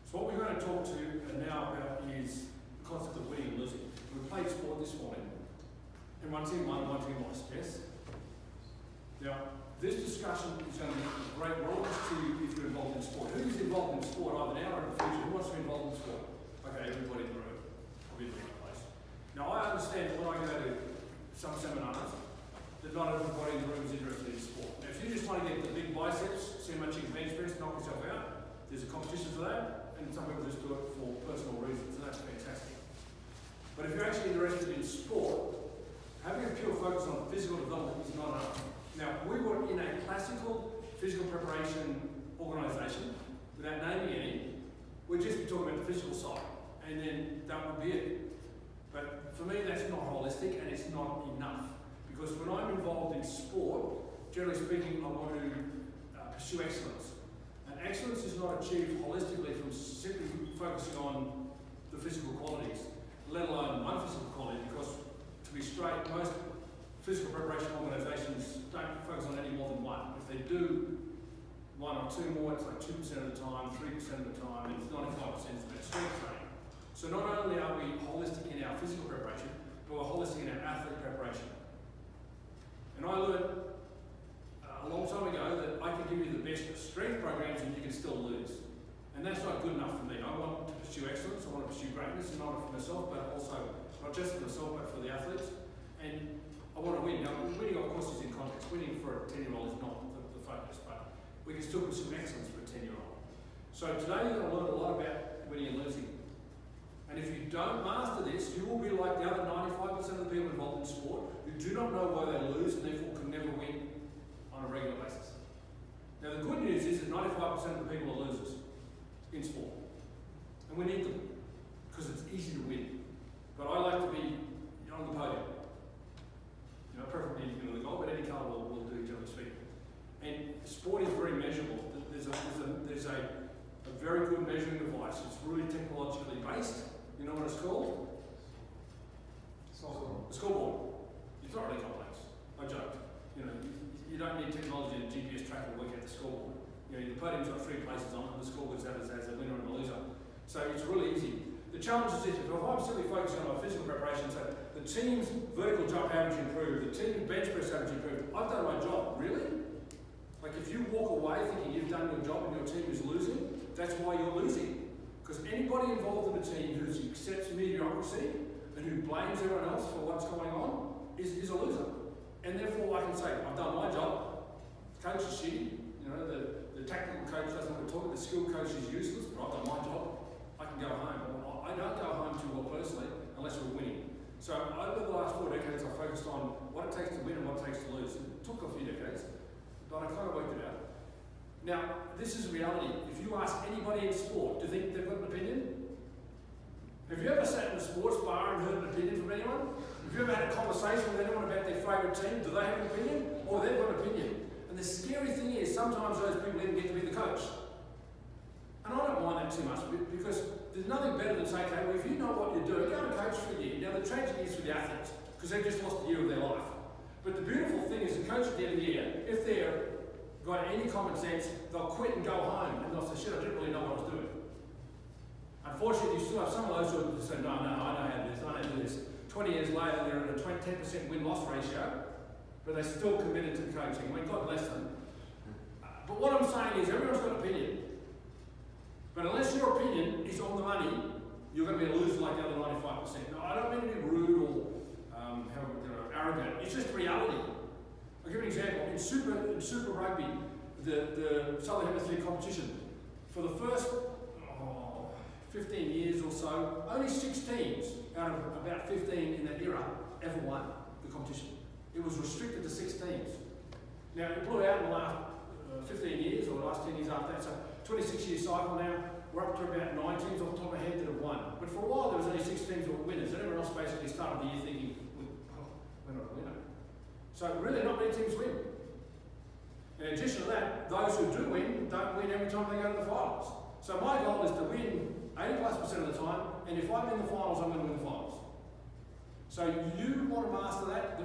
So what we're going to talk to you now about is the concept of winning and losing. We played sport this morning, and one team won, one team lost, yes? Now, this discussion is going to be great relevance to you if you're involved in sport. Who's involved in sport either now or in the future? Who wants to be involved in sport? Okay, everybody in the room. I'll be in the right place. Now, I understand when I go to some seminars that not everybody in the room is interested in sport. Now, if you just want to get the big biceps, see how much you can bench press, knock yourself out, there's a competition for that, and some people just do it for personal reasons, and that's fantastic. But if you're actually interested in sport, having a pure focus on physical development is not enough. Now, we were in a classical physical preparation organisation, without naming any. We'd just be talking about the physical side, and then that would be it. But for me, that's not holistic, and it's not enough. Because when I'm involved in sport, generally speaking, I want to pursue excellence. And excellence is not achieved holistically from simply focusing on the physical qualities, let alone one physical quality, because to be straight, most physical preparation organisations don't focus on any more than one. If they do one or two more, it's like 2% of the time, 3% of the time, and it's 95% is about strength training. So not only are we holistic in our physical preparation, but we're holistic in our athlete preparation. And I learned a long time ago that I can give you the best strength programs and you can still lose. And that's not good enough for me. I want to pursue excellence, I want to pursue greatness, and not only for myself, but also not just for myself, but for the athletes. And I want to win. Now, winning, of course, is in context. Winning for a 10-year-old is not the focus, but we can still pursue excellence for a 10-year-old. So today you're going to learn a lot about winning and losing. And if you don't master this, you will be like the other 95% of the people involved in sport who do not know why they lose and therefore can never win on a regular basis. Now the good news is that 95% of the people are losers in sport. And we need them, because it's easy to win. But I like to be on the podium. You know, preferably the goal, but any colour will do, generally speaking. And sport is very measurable. There's a very good measuring device. It's really technologically based. You know what it's called? Scoreboard. The scoreboard. It's not really complex. I joked. You know, you don't need technology and GPS tracker to work out the scoreboard. You know, the podium's got 3 places on it, and the scoreboard's out as a winner and a loser. So it's really easy. The challenge is this: if I'm simply focusing on my physical preparation, so the team's vertical jump average improved, the team's bench press average improved, I've done my job. Really? Like if you walk away thinking you've done your job and your team is losing, that's why you're losing. Because anybody involved in the team who accepts mediocrity and who blames everyone else for what's going on is a loser. And therefore I can say, I've done my job. The coach is shitty. You know, the tactical coach doesn't want to talk. The skill coach is useless, but I've done my job. I can go home. I don't go home too well personally unless we're winning. So over the last 4 decades, I've focused on what it takes to win and what it takes to lose. It took a few decades, but I kind of worked it out. Now, this is reality. If you ask anybody in sport, do you think they've got an opinion? Have you ever sat in a sports bar and heard an opinion from anyone? Have you ever had a conversation with anyone about their favourite team? Do they have an opinion? Or they've got an opinion? And the scary thing is, sometimes those people even get to be the coach. And I don't mind that too much, because there's nothing better than saying, okay, well, if you know what you're doing, go and coach for a year. Now, the tragedy is for the athletes, because they've just lost a year of their life. But the beautiful thing is, the coach at the end of the year, if they're got any common sense, they'll quit and go home, and they'll say, shit, I didn't really know what I was doing. Unfortunately, you still have some of those who say, no, I know how to do this, I know how to do this. 20 years later, they're at a 10% win-loss ratio, but they're still committed to coaching. I mean, God bless them. But what I'm saying is, everyone's got an opinion. But unless your opinion is on the money, you're going to be a loser like the other 95%. Now, I don't mean to be rude or arrogant. It's just reality. I'll give you an example. In Super Rugby, the Southern Hemisphere competition, for the first 15 years or so, only 6 teams out of about 15 in that era ever won the competition. It was restricted to 6 teams. Now, it blew out in the last 15 years, or the last 10 years after that, so 26-year cycle now, we're up to about 9 teams off the top of my head that have won. But for a while, there was only 6 teams that were winners, and everyone else basically started the year thinking, we're not a winner. So really, not many teams win. In addition to that, those who do win, don't win every time they go to the finals. So my goal is to win 80+% of the time, and if I'm in the finals, I'm going to win the finals. So you want to master that.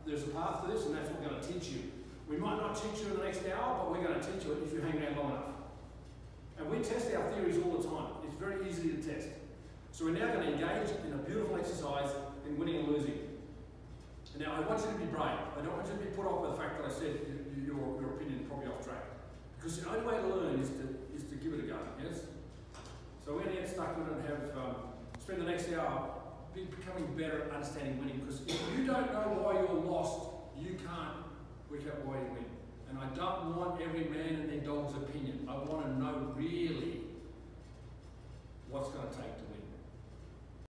There's a path to this, and that's what we're going to teach you. We might not teach you in the next hour, but we're going to teach you it if you hang around long enough. And we test our very easy to test. So we're now going to engage in a beautiful exercise in winning and losing. Now, I want you to be brave. I don't want you to be put off by the fact that I said your opinion is probably off track. Because the only way to learn is to give it a go, yes? So we're going to get stuck in it and have, spend the next hour becoming better at understanding winning. Because if you don't know why you're lost, you can't work out why you win. And I don't want every man and their dog's opinion. I want to know really what's going to take to win.